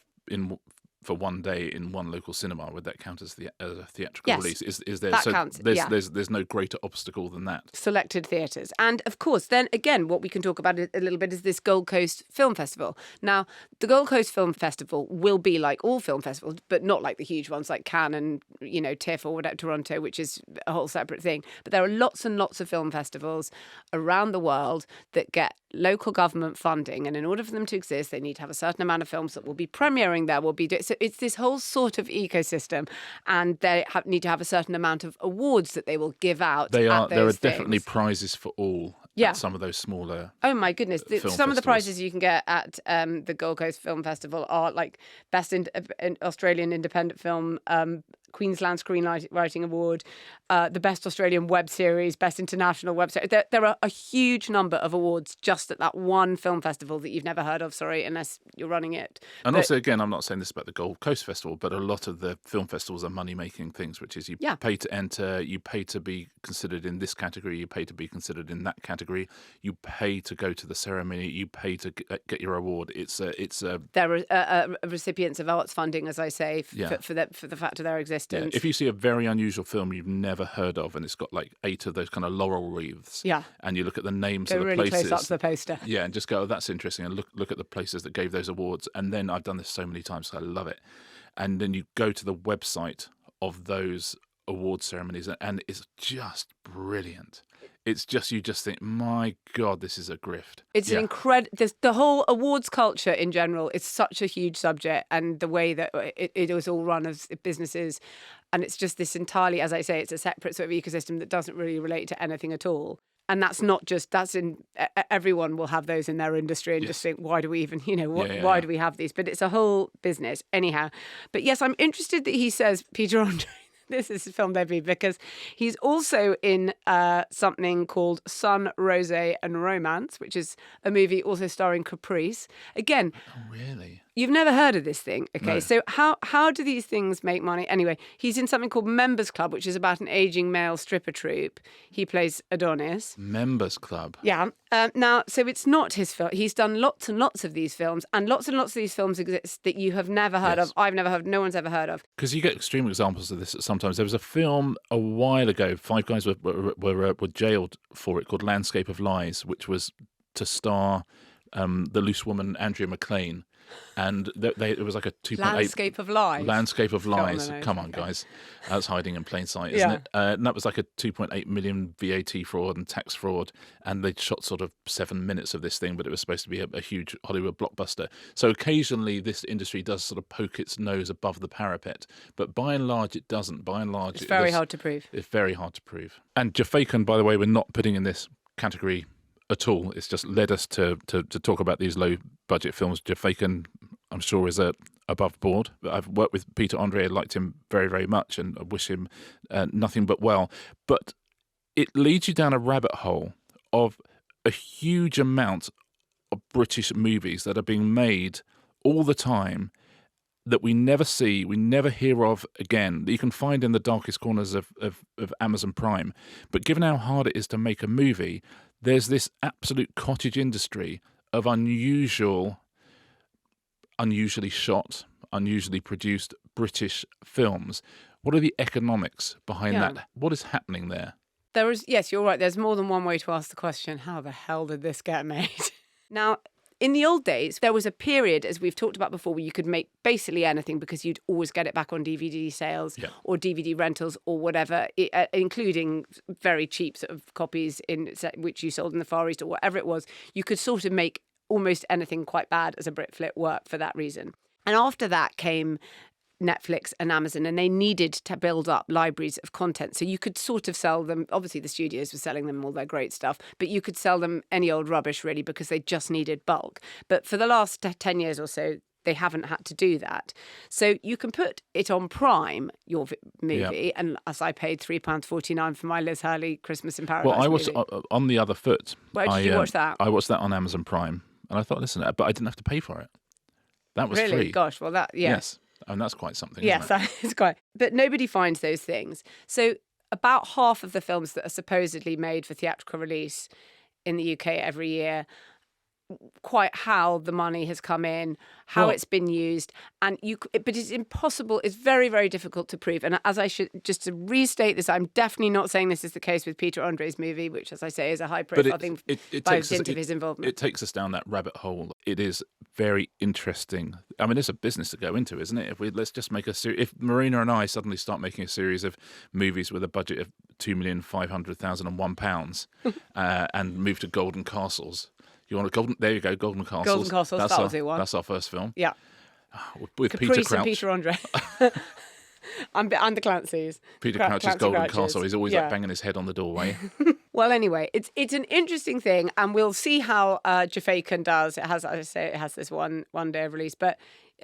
for one day in one local cinema, would that count as a theatrical release? Is there? That counts. There's no greater obstacle than that. Selected theatres, and of course, then again, what we can talk about a little bit is this Gold Coast Film Festival. Now, the Gold Coast Film Festival will be like all film festivals, but not like the huge ones like Cannes and TIFF or whatever, Toronto, which is a whole separate thing. But there are lots and lots of film festivals around the world that get local government funding, and in order for them to exist, they need to have a certain amount of films that will be premiering there. So it's this whole sort of ecosystem, and they need to have a certain amount of awards that they will give out. There are definitely prizes for all. At some of those smaller. Oh my goodness! Some of the prizes you can get at the Gold Coast Film Festival are like Best Australian Independent Film, Queensland Screenwriting Award, the Best Australian Web Series, Best International Web Series. There are a huge number of awards just at that one film festival that you've never heard of. Sorry, unless you're running it. Also, again, I'm not saying this about the Gold Coast Festival, but a lot of the film festivals are money-making things, which is you pay to enter, you pay to be considered in this category, you pay to be considered in that category. You pay to go to the ceremony. You pay to get your award. There are recipients of arts funding, as I say, for the fact of their existence. Yeah. If you see a very unusual film you've never heard of, and it's got like 8 of those kind of laurel wreaths, and you look at the names of the really places, close up to the poster, and just go, oh, that's interesting, and look at the places that gave those awards. And then I've done this so many times, so I love it. And then you go to the website of those award ceremonies, and it's just brilliant. It's just, you just think, my God, this is a grift. It's an incredible. The whole awards culture in general is such a huge subject, and the way that it is all run as businesses, and it's just this entirely, as I say, it's a separate sort of ecosystem that doesn't really relate to anything at all. And that's not just, everyone will have those in their industry and just think, why do we even, why do we have these? But it's a whole business anyhow. But yes, I'm interested that he says Peter Andre. This is his film debut because he's also in something called Sun, Rosé and Romance, which is a movie also starring Caprice. Again, really? You've never heard of this thing, okay? No. So how do these things make money? Anyway, he's in something called Members Club, which is about an aging male stripper troupe. He plays Adonis. Members Club? Yeah. Now, so it's not his film. He's done lots and lots of these films, and lots of these films exist that you have never heard of. I've never heard. No one's ever heard of. Because you get extreme examples of this sometimes. There was a film a while ago, 5 guys were jailed for it, called Landscape of Lies, which was to star the loose woman Andrea McLean. And it was like a 2.8 Landscape of Lies. Landscape of Lies. Come on, guys, that's hiding in plain sight, isn't it? And that was like a 2.8 million VAT fraud and tax fraud, and they shot sort of 7 minutes of this thing, but it was supposed to be a huge Hollywood blockbuster. So occasionally, this industry does sort of poke its nose above the parapet, but by and large, it doesn't. By and large, it's very hard to prove. It's very hard to prove. And Jafaican, by the way, we're not putting in this category at all. It's just led us to talk about these low budget films. Jafaican, I'm sure, is above board. I've worked with Peter Andre. I liked him very, very much, and I wish him nothing but well. But it leads you down a rabbit hole of a huge amount of British movies that are being made all the time that we never see, we never hear of again, that you can find in the darkest corners of Amazon Prime. But given how hard it is to make a movie, there's this absolute cottage industry of unusually shot, unusually produced British films. What are the economics behind that? What is happening there? There is, yes, you're right. There's more than one way to ask the question, how the hell did this get made? Now, in the old days, there was a period, as we've talked about before, where you could make basically anything because you'd always get it back on DVD sales or DVD rentals or whatever, including very cheap sort of copies which you sold in the Far East or whatever it was. You could sort of make almost anything quite bad as a Brit flick work for that reason. And after that came Netflix and Amazon, and they needed to build up libraries of content. So you could sort of sell them. Obviously, the studios were selling them all their great stuff, but you could sell them any old rubbish, really, because they just needed bulk. But for the last 10 years or so, they haven't had to do that. So you can put it on Prime, your movie, and as I paid £3.49 for my Liz Hurley Christmas in Paradise. Well, I was on The Other Foot. Where did you watch that? I watched that on Amazon Prime, and I thought, listen, but I didn't have to pay for it. That was really? Free. Gosh, well, that, Yes. And that's quite something. Yes, isn't it? that is quite. But nobody finds those things. So about half of the films that are supposedly made for theatrical release in the UK every year, quite how the money has come in, how it's been used, but it's impossible. It's very, very difficult to prove. And as I should just to restate this, I'm definitely not saying this is the case with Peter Andre's movie, which, as I say, is a high-profile thing by dint of his involvement. It takes us down that rabbit hole. It is very interesting. I mean, it's a business to go into, isn't it? Let's just make a series. If Marina and I suddenly start making a series of movies with a budget of £2,500,001 and move to Golden Castles. You want a Golden? There you go, Golden Castles. Golden Castles, that was the one. That's our first film. Yeah. With Caprice Peter Crouch. And Peter Andre. and the Clancy's. Peter Crouch's Golden Castle. He's always like banging his head on the doorway. Well, anyway, it's an interesting thing, and we'll see how Jafaican does. It has, as I say, it has this one day of release, but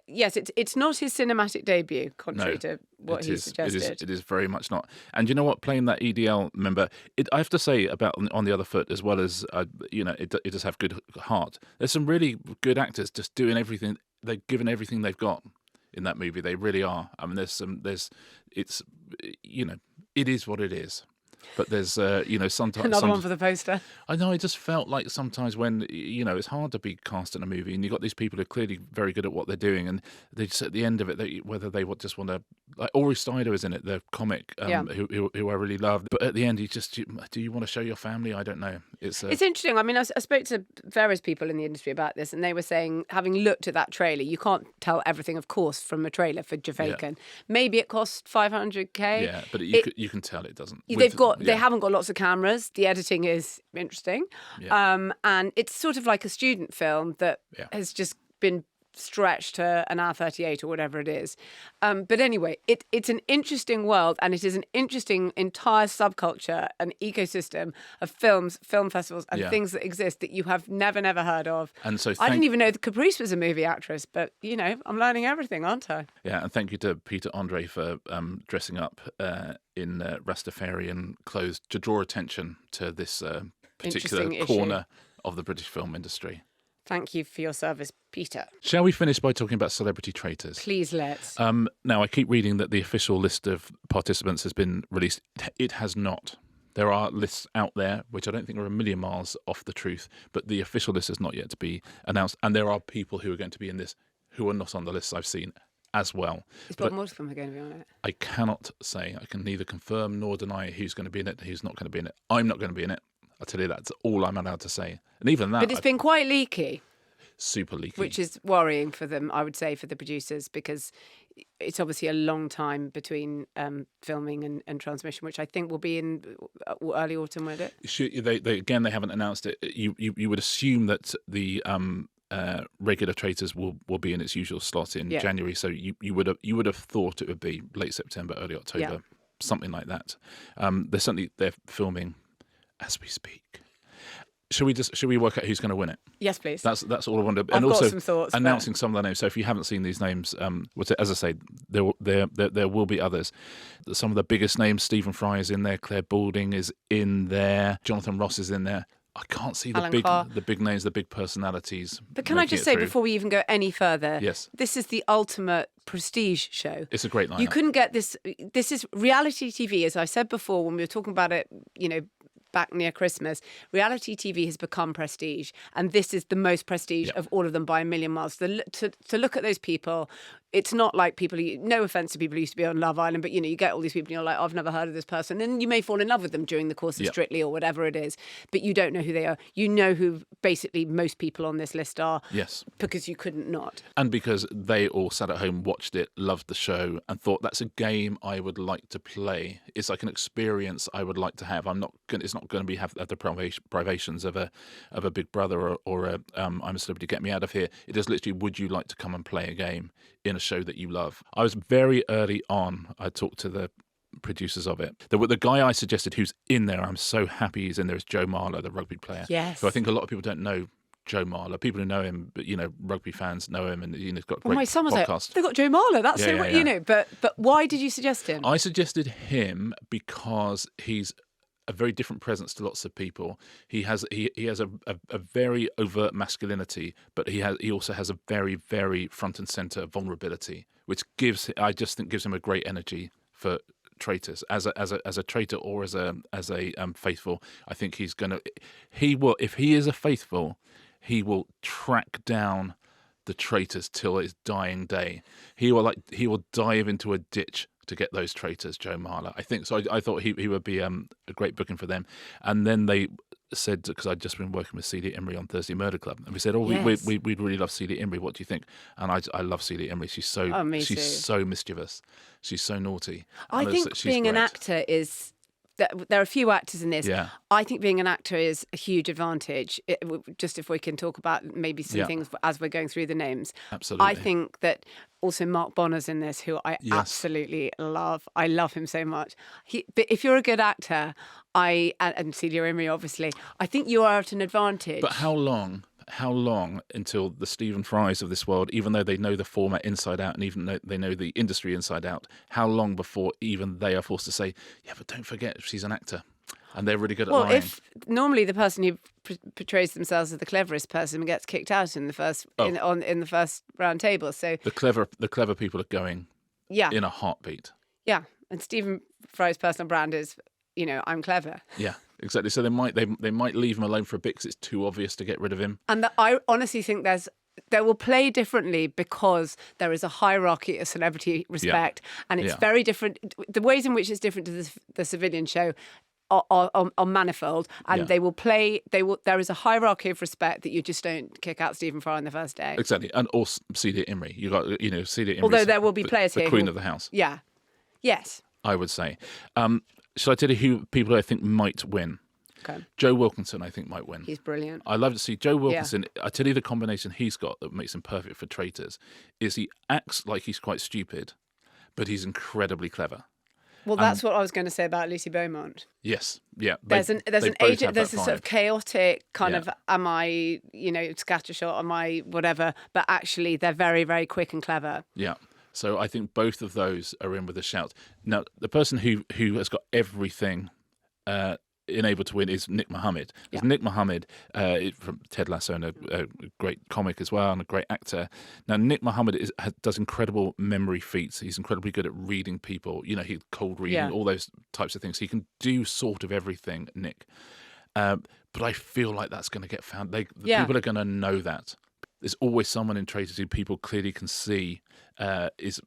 yes, it's not his cinematic debut, contrary to what he suggested. It is very much not. And you know what? Playing that EDL member, I have to say about On the Other Foot, as well as it does have good heart. There's some really good actors just doing everything. They've given everything they've got in that movie. They really are. I mean, it is what it is. But there's, sometimes... Another one for the poster. I know, I just felt like sometimes when, it's hard to be cast in a movie and you've got these people who are clearly very good at what they're doing and they just, at the end of it, whether they just want to... Like, Ori Steiner is in it, the comic, who I really love. But at the end, do you want to show your family? I don't know. It's interesting. I mean, I spoke to various people in the industry about this and they were saying, having looked at that trailer, you can't tell everything, of course, from a trailer for Jafaican. Yeah. Maybe it cost $500,000. Yeah, but you can tell it doesn't. They haven't got lots of cameras. The editing is interesting. Yeah. And it's sort of like a student film that has just been stretched to an hour 38 or whatever it is. But anyway, it's an interesting world and it is an interesting entire subculture, an ecosystem of films, film festivals and things that exist that you have never heard of. And so I didn't even know that Caprice was a movie actress, but, I'm learning everything, aren't I? Yeah, and thank you to Peter Andre for dressing up in Rastafarian clothes to draw attention to this particular corner of the British film industry. Thank you for your service, Peter. Shall we finish by talking about Celebrity Traitors? Please let's. Now, I keep reading that the official list of participants has been released. It has not. There are lists out there, which I don't think are a million miles off the truth, but the official list is not yet to be announced. And there are people who are going to be in this who are not on the lists I've seen as well. Is Bob Mortimer going to be on it? I cannot say. I can neither confirm nor deny who's going to be in it, who's not going to be in it. I'm not going to be in it. I'll tell you that's all I'm allowed to say. And even that... But it's been quite leaky. Super leaky. Which is worrying for them, I would say, for the producers, because it's obviously a long time between filming and transmission, which I think will be in early autumn, won't it? They haven't announced it. You would assume that the regular Traitors will be in its usual slot in January, so you would have thought it would be late September, early October, something like that. They're filming as we speak. Should we work out who's going to win it? Yes, please. That's all I wanted. I've And got also some thoughts, announcing some of the names. So if you haven't seen these names, as I say, there will be others. Some of the biggest names: Stephen Fry is in there, Claire Balding is in there, Jonathan Ross is in there. I can't see Alan Carr. the big names, the big personalities. But can I just say, before we even go any further, yes, this is the ultimate prestige show. It's a great lineup. You couldn't get this. This is reality TV, as I said before when we were talking about it, back near Christmas. Reality TV has become prestige, and this is the most prestige of all of them by a million miles. To look at those people, it's not like people no offense to people who used to be on Love Island, but you get all these people and you're like, oh, I've never heard of this person, and you may fall in love with them during the course of Strictly or whatever it is, but you don't know who they are. You know who basically most people on this list are. Yes. Because you couldn't not. And because they all sat at home, watched it, loved the show, and thought that's a game I would like to play. It's like an experience I would like to have. It's not going to have the privations of a Big Brother or a I'm a Celebrity, Get Me Out of Here. It is literally, would you like to come and play a game in a show that you love? I was very early on. I talked to the producers of it. The guy I suggested who's in there, I'm so happy he's in there, is Joe Marler, the rugby player. Yes. So I think a lot of people don't know Joe Marler. People who know him, but rugby fans know him, and he's got a great my son was podcast. like, they've got Joe Marler. That's But why did you suggest him? I suggested him because he's a very different presence to lots of people. He has a very overt masculinity, but he also has a very, very front and center vulnerability, which gives him a great energy for traitors as a traitor or as a faithful. I think he will, if he is a faithful, he will track down the traitors till his dying day. He will dive into a ditch to get those traitors, Joe Marler. I think so. I thought he would be a great booking for them. And then they said, because I'd just been working with Celia Imrie on Thursday Murder Club, and we said, we'd really love Celia Imrie. What do you think? And I love Celia Imrie. She's so mischievous. She's so naughty. I think being an actor is. There are a few actors in this. Yeah. I think being an actor is a huge advantage. Just if we can talk about maybe some things as we're going through the names. Absolutely. I think that also Mark Bonner's in this, who I absolutely love. I love him so much. But if you're a good actor, and Celia Imrie, obviously, I think you are at an advantage. But how long until the Stephen Frys of this world, even though they know the format inside out and even though they know the industry inside out, how long before even they are forced to say, yeah, but don't forget she's an actor, and they're really good at lying? Well, if normally the person who portrays themselves as the cleverest person gets kicked out in the first in the first round table, so the clever people are going in a heartbeat. Yeah, and Stephen Fry's personal brand is, I'm clever. Yeah. Exactly. So they might leave him alone for a bit because it's too obvious to get rid of him. And I honestly think they will play differently because there is a hierarchy of celebrity respect, and it's very different. The ways in which it's different to the civilian show are manifold, and they will play. There is a hierarchy of respect that you just don't kick out Stephen Fry on the first day. Exactly, and or Celia Imrie. You got Celia Imrie. Although there will be players here, the Queen of the House. Yeah. Yes. I would say. Shall I tell you who people I think might win? Okay. Joe Wilkinson, I think, might win. He's brilliant. I love to see Joe Wilkinson. I tell you, the combination he's got that makes him perfect for traitors is he acts like he's quite stupid, but he's incredibly clever. Well, that's what I was going to say about Lucy Beaumont. Yes, yeah. There's an agent. There's a sort of chaotic kind of, am I, scattershot? Am I whatever? But actually, they're very, very quick and clever. Yeah. So I think both of those are in with a shout. Now, the person who has got everything enabled to win is Nick Mohammed. Because Nick Mohammed, from Ted Lasso, and a great comic as well, and a great actor. Now, Nick Mohammed does incredible memory feats. He's incredibly good at reading people. He cold reading, all those types of things. He can do sort of everything, Nick. But I feel like that's going to get found. People are going to know that. There's always someone in Traitors who people clearly can see is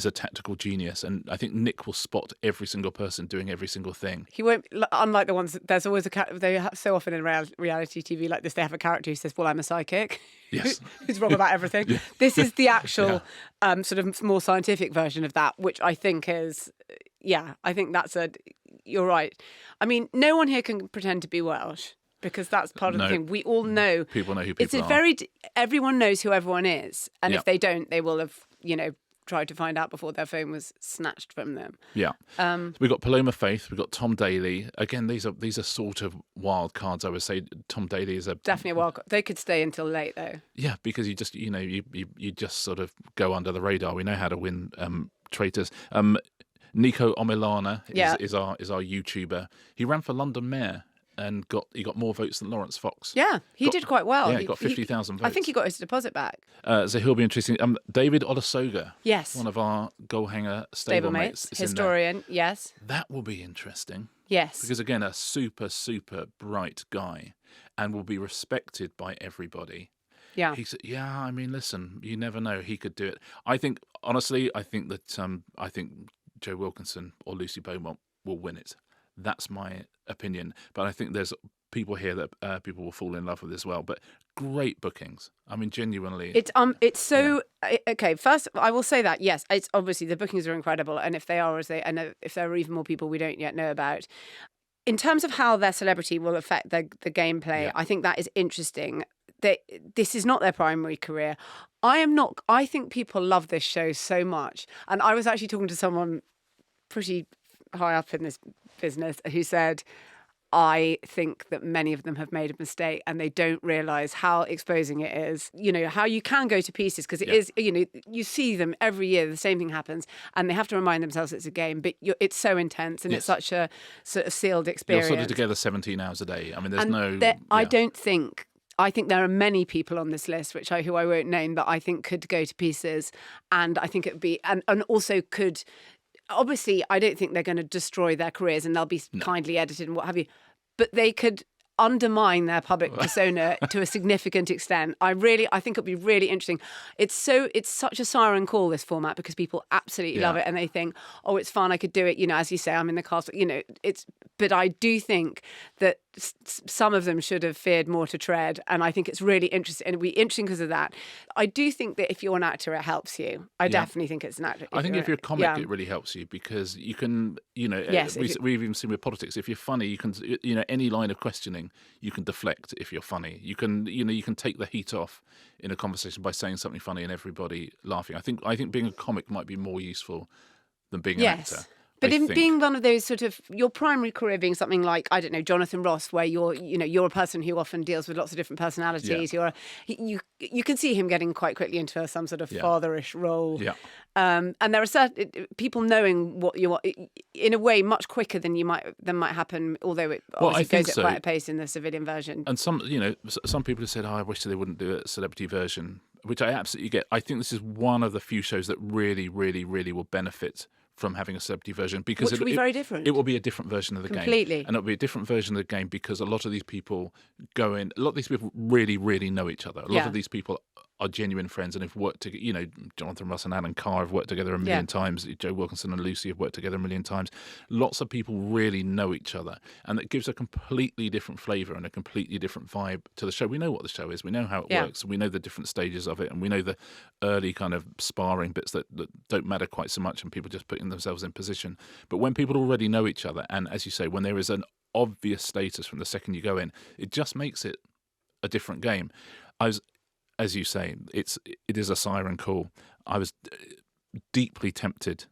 a tactical genius, and I think Nick will spot every single person doing every single thing. He won't, unlike the ones. There's always so often in reality TV like this, they have a character who says, "Well, I'm a psychic." Yes, who's wrong about everything. Yeah. This is the actual sort of more scientific version of that, which I think is, I think that's you're right. I mean, no one here can pretend to be Welsh. Because that's part of the thing. We all know. People know who people are. Everyone knows who everyone is. And if they don't, they will have, tried to find out before their phone was snatched from them. Yeah. We've got Paloma Faith, we've got Tom Daley. Again, these are sort of wild cards, I would say. Tom Daley is Definitely a wild card. They could stay until late, though. Yeah, because you just, you just sort of go under the radar. We know how to win traitors. Nico Omilana is our YouTuber. He ran for London Mayor and he got more votes than Lawrence Fox. Yeah, he did quite well. Yeah, he got 50,000 votes. I think he got his deposit back. So he'll be interesting. David Olusoga. Yes. One of our goalhanger stablemates. Historian, yes. That will be interesting. Yes. Because, again, a super, super bright guy and will be respected by everybody. Yeah. He said, yeah, I mean, listen, you never know. He could do it. I think that Joe Wilkinson or Lucy Beaumont will win it. That's my opinion. But I think there's people here that people will fall in love with as well. But great bookings. I mean, genuinely. It's so okay. First, I will say that yes, it's obviously the bookings are incredible, and if they are and if there are even more people we don't yet know about. In terms of how their celebrity will affect the gameplay, I think that is interesting. This is not their primary career. I think people love this show so much, and I was actually talking to someone pretty high up in this business who said, I think that many of them have made a mistake and they don't realise how exposing it is, how you can go to pieces because it is, you see them every year, the same thing happens and they have to remind themselves it's a game, but it's so intense and it's such a sort of sealed experience. You're sort of together 17 hours a day. I mean, I think there are many people on this list, who I won't name, that I think could go to pieces, and I think it would be, and also could. Obviously, I don't think they're going to destroy their careers, and they'll be kindly edited and what have you. But they could undermine their public persona to a significant extent. I think it'd be really interesting. It's such a siren call, this format, because people absolutely love it and they think, oh, it's fun, I could do it. As you say, I'm in the cast. But I do think that some of them should have feared more to tread, and I think it's really interesting, and it'll be interesting because of that. I do think that if you're an actor, it helps you. I definitely think it's an actor. I think if you're a comic, it really helps you because you can, we've even seen with politics. If you're funny, you can, any line of questioning, you can deflect. If you're funny, you can take the heat off in a conversation by saying something funny and everybody laughing. I think being a comic might be more useful than being an actor. But being one of those sort of your primary career being something like, I don't know, Jonathan Ross, where you're a person who often deals with lots of different personalities. Yeah. You can see him getting quite quickly into some sort of fatherish role. Yeah. And there are certain people knowing what you are in a way much quicker than might happen. Although it obviously goes at quite a pace in the civilian version. And some people have said, "Oh, I wish they wouldn't do a celebrity version," which I absolutely get. I think this is one of the few shows that really, really, really will benefit from having a celebrity version because it will be very different. It will be a different version of the game. Completely. And it'll be a different version of the game because a lot of these people really, really know each other. A lot of these people are genuine friends and have worked together. Jonathan Ross and Alan Carr have worked together a million times. Joe Wilkinson and Lucy have worked together a million times. Lots of people really know each other, and it gives a completely different flavour and a completely different vibe to the show. We know what the show is. We know how it works. We know the different stages of it, and we know the early kind of sparring bits that don't matter quite so much, and people just putting themselves in position. But when people already know each other, and as you say, when there is an obvious status from the second you go in, it just makes it a different game. As you say, it is a siren call. I was deeply tempted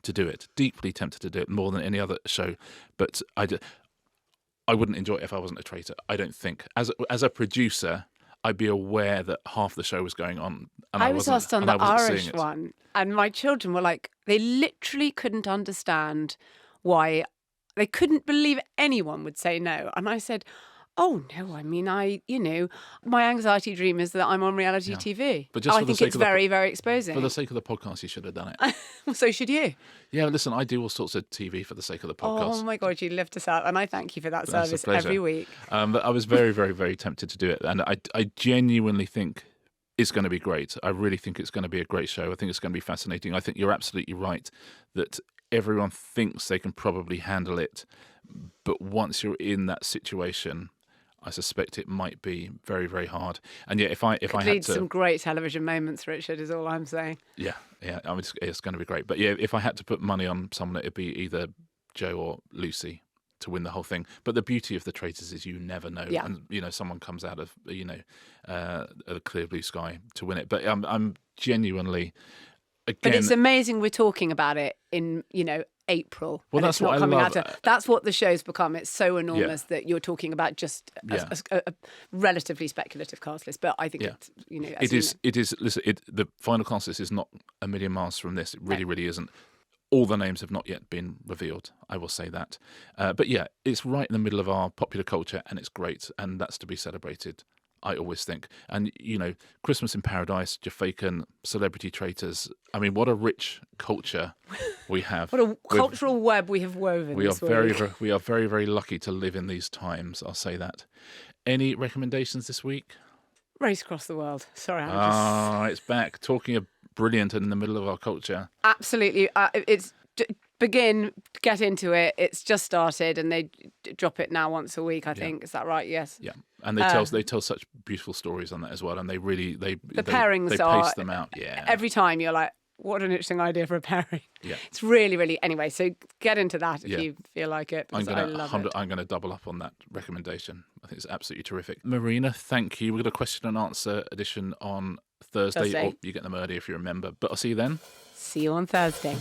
to do it more than any other show, but I wouldn't enjoy it if I wasn't a traitor. I don't think. As a producer, I'd be aware that half the show was going on. And I was asked on the Irish one, and my children were like, they literally couldn't understand why. They couldn't believe anyone would say no. And I said, oh, no, I mean, my anxiety dream is that I'm on reality TV. But just I think it's very, very exposing. For the sake of the podcast, you should have done it. Well, so should you. Yeah, listen, I do all sorts of TV for the sake of the podcast. Oh, my God, you lift us up. And I thank you for that service every week. But I was very, very, very tempted to do it. And I genuinely think it's going to be great. I really think it's going to be a great show. I think it's going to be fascinating. I think you're absolutely right that everyone thinks they can probably handle it. But once you're in that situation, I suspect it might be very, very hard. And yet, if I had to, some great television moments, Richard, is all I'm saying. Yeah. I mean, it's going to be great. But yeah, if I had to put money on someone, it'd be either Joe or Lucy to win the whole thing. But the beauty of the traitors is you never know, and someone comes out of a clear blue sky to win it. But I'm genuinely again, But it's amazing we're talking about it in, April. Well, and that's it's not what I coming love. out that's what the show's become. It's so enormous that you're talking about just a relatively speculative cast list. But I think it's, It is. Listen, the final cast list is not a million miles from this. It really, really isn't. All the names have not yet been revealed. I will say that. But yeah, it's right in the middle of our popular culture, and it's great, and that's to be celebrated. I always think. And, Christmas in Paradise, Jafaican, Celebrity Traitors. I mean, what a rich culture we have. What a cultural web we have woven. We are this week. we are very, very lucky to live in these times. I'll say that. Any recommendations this week? Race Across the World. Sorry, I'm it's back. Talking of brilliant and in the middle of our culture. Absolutely. Get into it. It's just started, and they drop it now once a week, I think. Is that right? Yes. Yeah. And they tell such beautiful stories on that as well, and they really the pairings they pace them out. Yeah. Every time you're like, what an interesting idea for a pairing. Yeah. It's really, really anyway. So get into that if you feel like it. I'm gonna double up on that recommendation. I think it's absolutely terrific. Marina, thank you. We've got a question and answer edition on Thursday. Or you get them early if you remember. But I'll see you then. See you on Thursday.